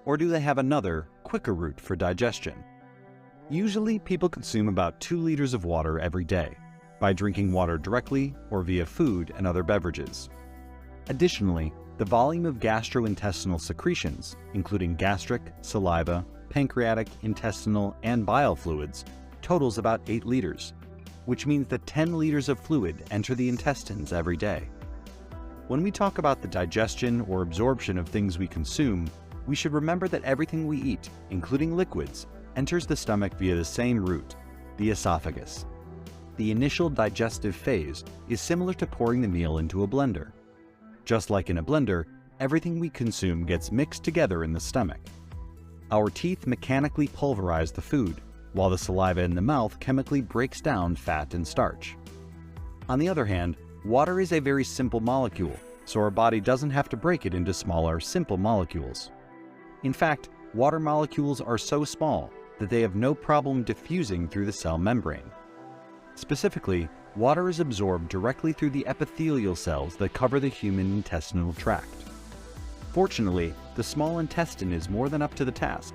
or do they have another, quicker route for digestion? Usually, people consume about 2 liters of water every day, by drinking water directly or via food and other beverages. Additionally, the volume of gastrointestinal secretions, including gastric, saliva, pancreatic, intestinal, and bile fluids, totals about 8 liters, which means that 10 liters of fluid enter the intestines every day. When we talk about the digestion or absorption of things we consume, we should remember that everything we eat, including liquids, enters the stomach via the same route, the esophagus. The initial digestive phase is similar to pouring the meal into a blender. Just like in a blender, everything we consume gets mixed together in the stomach. Our teeth mechanically pulverize the food, while the saliva in the mouth chemically breaks down fat and starch. On the other hand, water is a very simple molecule, so our body doesn't have to break it into smaller, simple molecules. In fact, water molecules are so small that they have no problem diffusing through the cell membrane. Specifically, water is absorbed directly through the epithelial cells that cover the human intestinal tract. Fortunately, the small intestine is more than up to the task.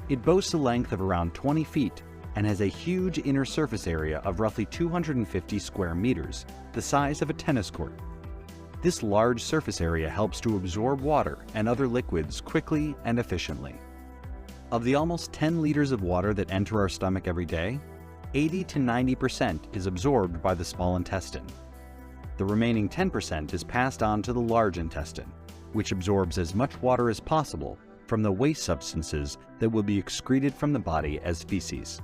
It boasts a length of around 20 feet and has a huge inner surface area of roughly 250 square meters, the size of a tennis court. This large surface area helps to absorb water and other liquids quickly and efficiently. Of the almost 10 liters of water that enter our stomach every day, 80 to 90% is absorbed by the small intestine. The remaining 10% is passed on to the large intestine, which absorbs as much water as possible from the waste substances that will be excreted from the body as feces.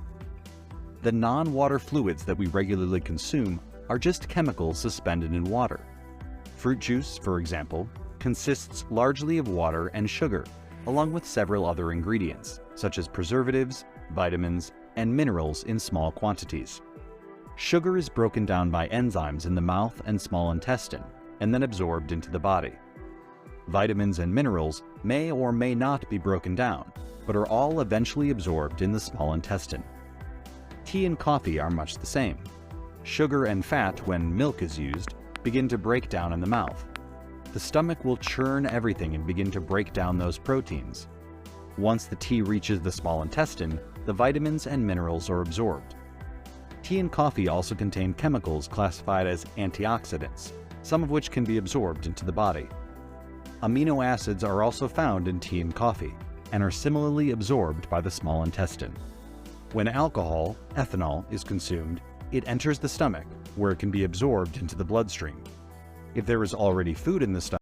The non-water fluids that we regularly consume are just chemicals suspended in water. Fruit juice, for example, consists largely of water and sugar, along with several other ingredients, such as preservatives, vitamins, and minerals in small quantities. Sugar is broken down by enzymes in the mouth and small intestine, and then absorbed into the body. Vitamins and minerals may or may not be broken down, but are all eventually absorbed in the small intestine. Tea and coffee are much the same. Sugar and fat, when milk is used, begin to break down in the mouth. The stomach will churn everything and begin to break down those proteins. Once the tea reaches the small intestine, the vitamins and minerals are absorbed. Tea and coffee also contain chemicals classified as antioxidants, some of which can be absorbed into the body. Amino acids are also found in tea and coffee, and are similarly absorbed by the small intestine. When alcohol, ethanol, is consumed, it enters the stomach, where it can be absorbed into the bloodstream. If there is already food in the stomach,